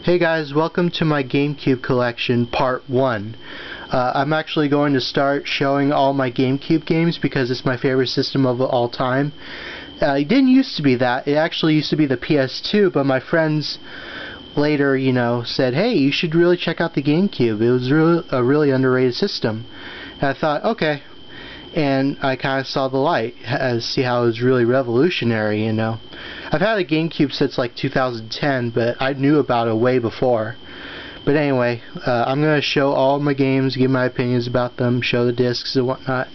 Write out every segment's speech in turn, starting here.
Hey guys, welcome to my Gamecube collection, part 1. I'm actually going to start showing all my Gamecube games because it's my favorite system of all time. It didn't used to be that. It actually used to be the PS2, but my friends later, said, hey, you should really check out the Gamecube. It was a really underrated system. And I thought, okay. And I kind of saw the light, see how it was really revolutionary, I've had a Gamecube since like 2010, but I knew about it way before. But anyway, I'm going to show all my games, give my opinions about them, show the discs and whatnot.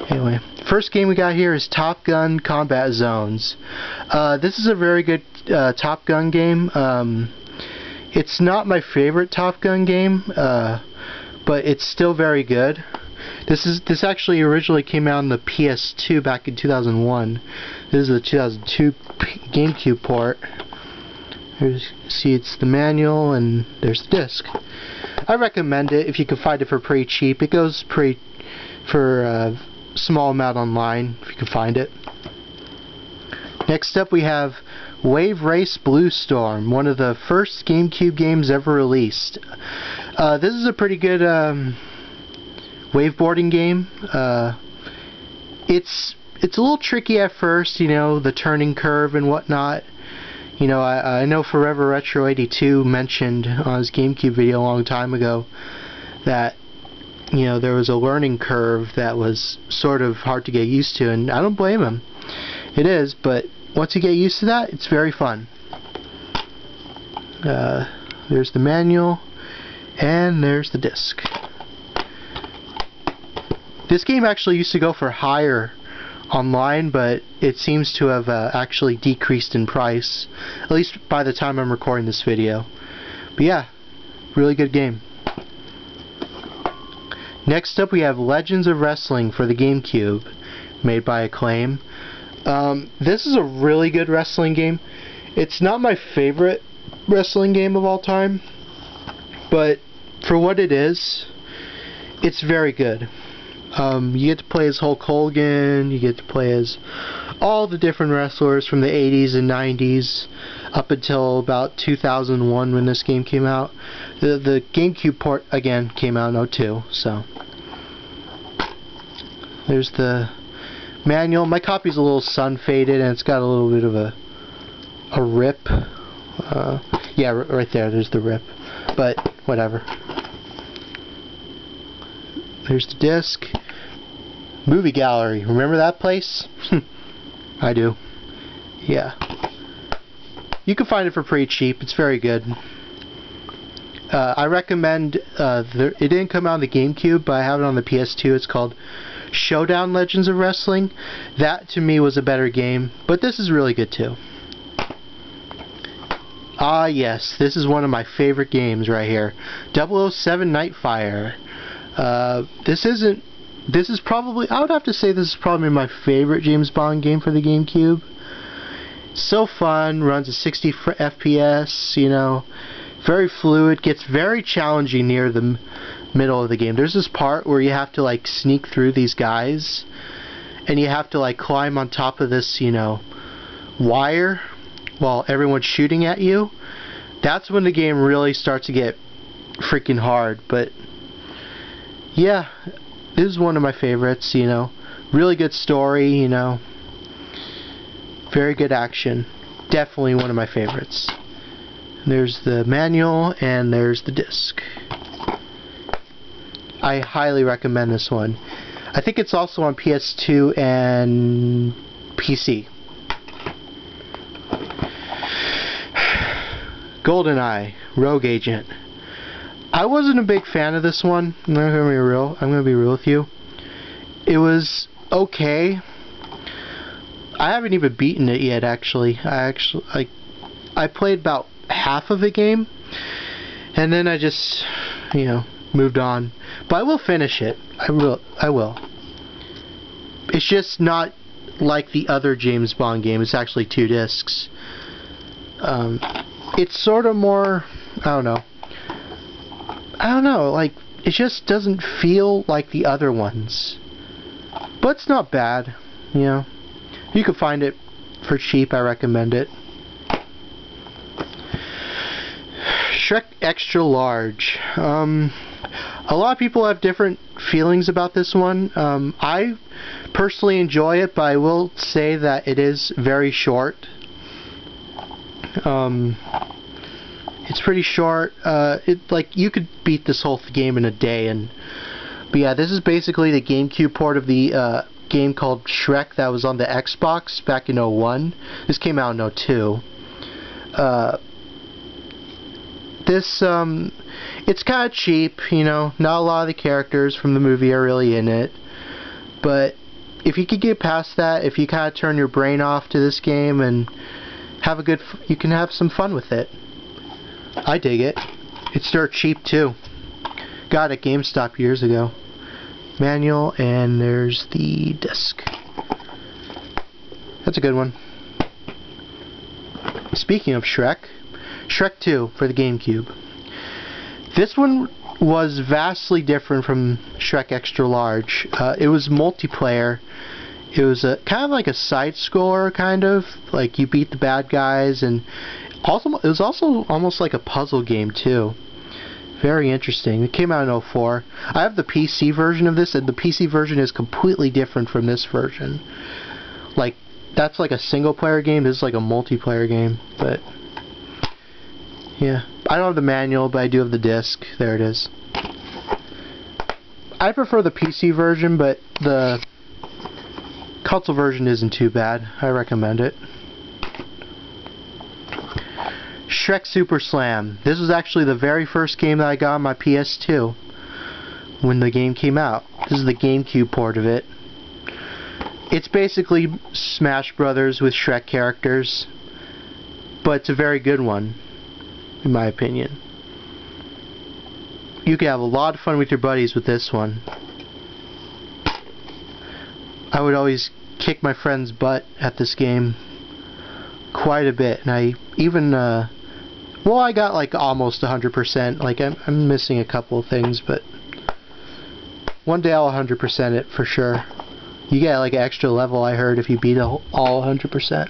Anyway, first game we got here is Top Gun Combat Zones. This is a very good Top Gun game. It's not my favorite Top Gun game, but it's still very good. This actually originally came out on the PS2 back in 2001. This is a 2002 GameCube port. See, it's the manual and there's the disc. I recommend it if you can find it for pretty cheap. It goes for a small amount online if you can find it. Next up we have Wave Race Blue Storm, one of the first GameCube games ever released. This is a pretty good waveboarding game. It's a little tricky at first, the turning curve and whatnot. I know Forever Retro 82 mentioned on his GameCube video a long time ago that there was a learning curve that was sort of hard to get used to, and I don't blame him. It is, but once you get used to that, it's very fun. There's the manual, and there's the disc. This game actually used to go for higher online, but it seems to have actually decreased in price, at least by the time I'm recording this video. But yeah, really good game. Next up we have Legends of Wrestling for the GameCube, made by Acclaim. This is a really good wrestling game. It's not my favorite wrestling game of all time, but for what it is, it's very good. You get to play as Hulk Hogan, you get to play as all the different wrestlers from the 80s and 90s up until about 2001 when this game came out. The GameCube port, again, came out in 2002, so. There's the manual. My copy's a little sun-faded and it's got a little bit of a rip. Yeah, right there's the rip. But, whatever. There's the disc. Movie gallery. Remember that place? I do. Yeah. You can find it for pretty cheap. It's very good. I recommend, it didn't come out on the GameCube, but I have it on the PS2. It's called Showdown Legends of Wrestling. That, to me, was a better game, but this is really good, too. Ah, yes. This is one of my favorite games right here. 007 Nightfire. This is probably, I would have to say this is probably my favorite James Bond game for the GameCube. So fun, runs at 60 FPS, very fluid, gets very challenging near the middle of the game. There's this part where you have to like sneak through these guys, and you have to like climb on top of this, wire while everyone's shooting at you. That's when the game really starts to get freaking hard, but yeah, this is one of my favorites, really good story, very good action, definitely one of my favorites. There's the manual and there's the disc. I highly recommend this one. I think it's also on PS2 and PC. Goldeneye, Rogue Agent. I wasn't a big fan of this one. I'm gonna be real with you. It was okay. I haven't even beaten it yet, actually. I played about half of the game, and then I just, moved on. But I will finish it. I will. It's just not like the other James Bond game. It's actually 2 discs. It's sort of more, I don't know, like, it just doesn't feel like the other ones. But it's not bad, You can find it for cheap, I recommend it. Shrek Extra Large. A lot of people have different feelings about this one. I personally enjoy it, but I will say that it is very short. It's pretty short. Like you could beat this whole game in a day. But yeah, this is basically the GameCube port of the game called Shrek that was on the Xbox back in '01. This came out in '02. It's kind of cheap, you know, not a lot of the characters from the movie are really in it, but if you could get past that, if you kind of turn your brain off to this game and have you can have some fun with it. I dig it. It's dirt cheap too. Got it at GameStop years ago. Manual, and there's the disc. That's a good one. Speaking of Shrek, Shrek 2 for the GameCube. This one was vastly different from Shrek Extra Large. It was multiplayer. It was kind of like a side-scroller, kind of. Like you beat the bad guys, and it was also almost like a puzzle game too. Very interesting. It came out in '04. I have the PC version of this, and the PC version is completely different from this version. Like, that's like a single-player game. This is like a multiplayer game, but yeah. I don't have the manual, but I do have the disc. There it is. I prefer the PC version, but the console version isn't too bad. I recommend it. Shrek Superslam. This was actually the very first game that I got on my PS2 when the game came out. This is the GameCube port of it. It's basically Smash Brothers with Shrek characters, but it's a very good one, in my opinion. You can have a lot of fun with your buddies with this one. I would always kick my friend's butt at this game quite a bit, and I even well, I got like almost 100%. Like I'm missing a couple of things, but one day I'll 100% it for sure. You get like an extra level, I heard, if you beat all 100%.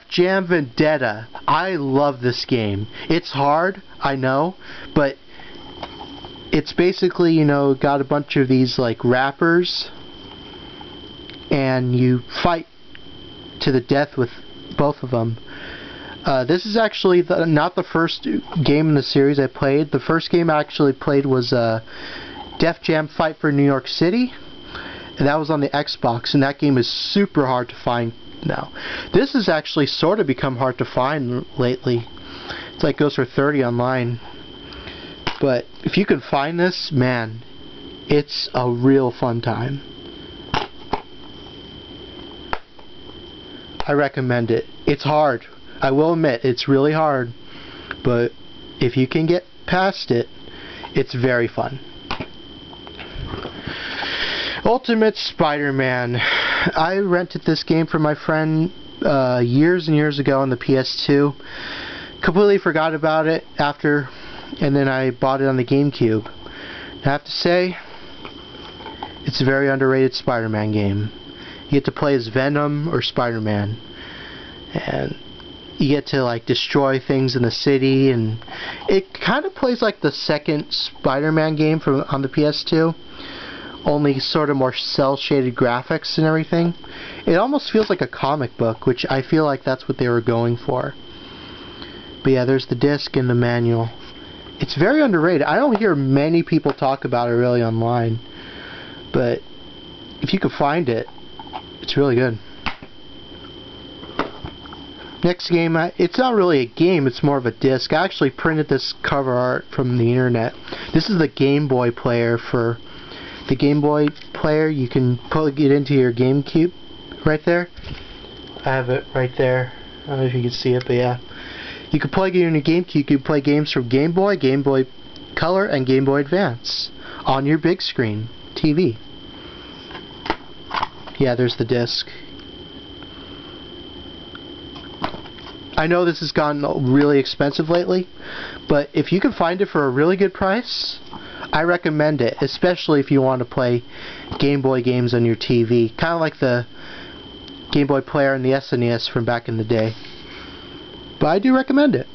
Jam Vendetta. I love this game. It's hard, I know, but it's basically, you know, got a bunch of these like rappers, and you fight to the death with both of them. This is actually not the first game in the series I played. The first game I actually played was Def Jam Fight for New York City, and that was on the Xbox, and that game is super hard to find now. This has actually sort of become hard to find lately. It's like goes for 30 online. But if you can find this, man, it's a real fun time. I recommend it. It's hard. I will admit, it's really hard. But if you can get past it, it's very fun. Ultimate Spider-Man. I rented this game from my friend years and years ago on the PS2. Completely forgot about it after, and then I bought it on the GameCube. I have to say, it's a very underrated Spider-Man game. You get to play as Venom or Spider-Man, and you get to like destroy things in the city, and it kind of plays like the second Spider-Man game on the PS2, only sort of more cel-shaded graphics and everything. It almost feels like a comic book, which I feel like that's what they were going for. But yeah, there's the disc and the manual. It's very underrated. I don't hear many people talk about it really online, but if you can find it, it's really good. Next game, it's not really a game, it's more of a disc. I actually printed this cover art from the internet. This is the Game Boy player. For the Game Boy player, you can plug it into your GameCube right there. I have it right there. I don't know if you can see it, but yeah. You can plug it in your GameCube. You can play games from Game Boy, Game Boy Color, and Game Boy Advance on your big screen TV. Yeah, there's the disc. I know this has gotten really expensive lately, but if you can find it for a really good price, I recommend it, especially if you want to play Game Boy games on your TV. Kind of like the Game Boy player and the SNES from back in the day. But I do recommend it.